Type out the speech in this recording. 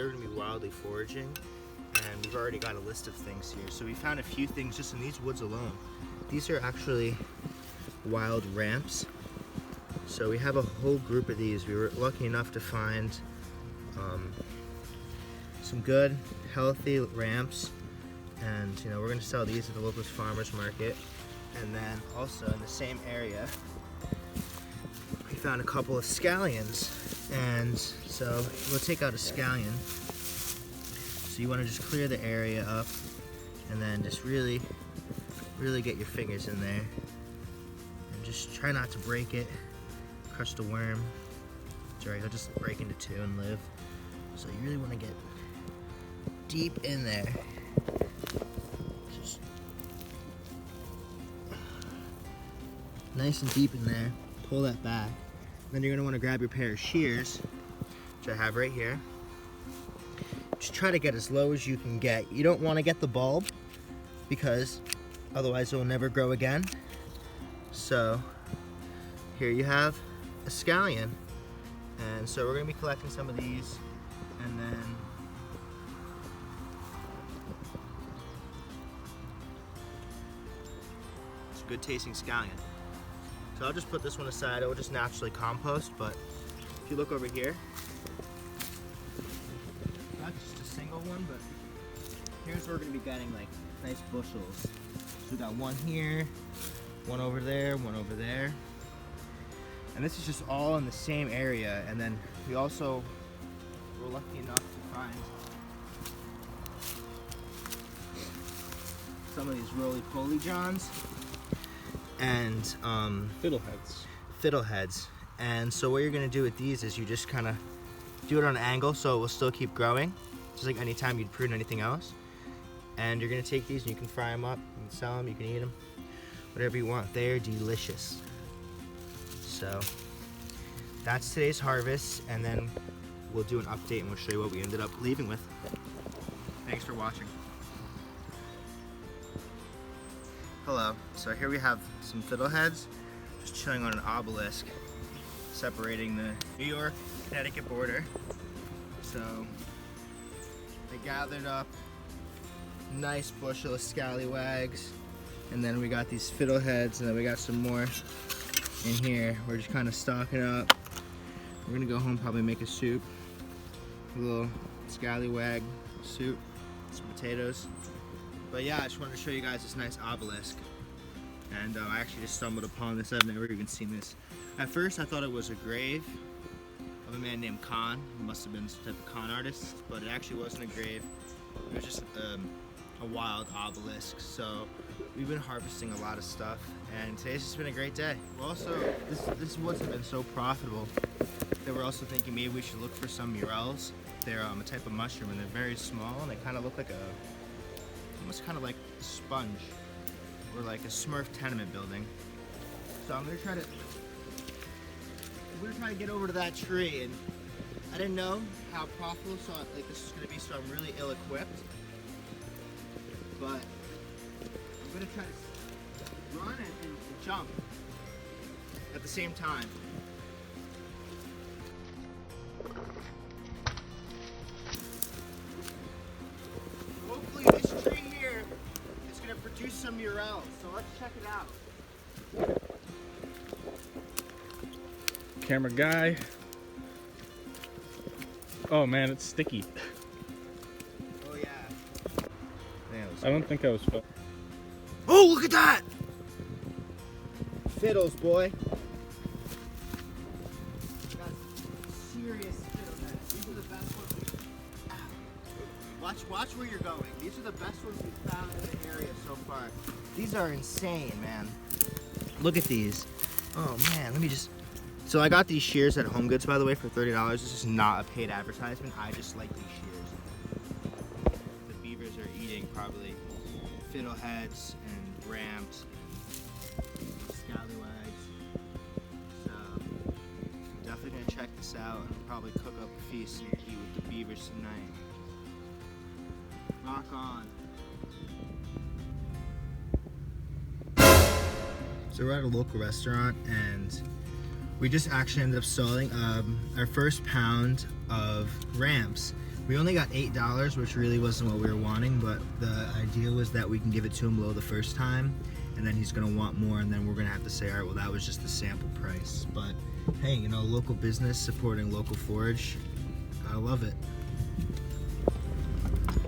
they were gonna be wildly foraging, and we've already got a list of things here. So we found a few things just in these woods alone. These are actually wild ramps. So we have a whole group of these. We were lucky enough to find some good, healthy ramps, and you know, we're gonna sell these at the local farmers market. And then also in the same area, we found a couple of scallions, and so we'll take out a scallion. So you want to just clear the area up, and then just really get your fingers in there, and just try not to break it. Crush the worm. It's alright, he'll just break into two and live. So you really want to get deep in there. Just nice and deep in there. Pull that back. Then you're going to want to grab your pair of shears, which I have right here. Just try to get as low as you can get. You don't want to get the bulb because otherwise it will never grow again. So here you have a scallion. And so we're going to be collecting some of these, and then it's a good tasting scallion. So I'll just put this one aside. It will just naturally compost, but if you look over here, not just a single one, but here's where we're going to be getting like nice bushels. So we got one here, one over there, one over there. And this is just all in the same area. And then we also were lucky enough to find some of these roly-poly johns and fiddleheads. And so what you're gonna do with these is you just kind of do it on an angle so it will still keep growing, just like any time you'd prune anything else. And you're gonna take these and you can fry them up, you can sell them, you can eat them, whatever you want. They're delicious. So that's today's harvest, and then we'll do an update and we'll show you what we ended up leaving with. Thanks for watching. Hello. So here we have some fiddleheads just chilling on an obelisk separating the New York Connecticut border. So they gathered up nice bushel of scallywags, and then we got these fiddleheads, and then we got some more in here. We're just kind of stocking up. We're gonna go home, probably make a soup, a little scallywag soup, some potatoes. But yeah, I just wanted to show you guys this nice obelisk. And I actually just stumbled upon this. I've never even seen this. At first I thought it was a grave of a man named Khan. He must have been some type of con artist, but it actually wasn't a grave. It was just a wild obelisk. So we've been harvesting a lot of stuff, and today's just been a great day. We're also, this woods have been so profitable that we're also thinking maybe we should look for some murels. They're a type of mushroom, and they're very small, and they kind of look like almost kind of like a sponge, or like a Smurf tenement building. So I'm gonna try to get over to that tree, and I didn't know how profitable like this is gonna be, so I'm really ill-equipped. But I'm gonna try to run and jump at the same time. Hopefully this tree here is gonna produce some murels, so let's check it out. Camera guy. Oh man, it's sticky. Oh yeah. I don't think I was. Oh, look at that! Fiddles, boy. Got serious fiddleheads. These are the best ones Watch where you're going. These are the best ones we've found in the area so far. These are insane, man. Look at these. Oh man, let me just. So I got these shears at Home Goods, by the way, for $30. This is not a paid advertisement. I just like these shears. The beavers are eating probably fiddleheads and ramps and scallywags. So I'm definitely gonna check this out and probably cook up a feast and eat with the beavers tonight. Rock on. So we're at a local restaurant, and we just actually ended up selling our first pound of ramps. We only got $8, which really wasn't what we were wanting, but the idea was that we can give it to him low the first time, and then he's gonna want more, and then we're gonna have to say, all right, well, that was just the sample price. But hey, you know, local business supporting local forage, gotta love it.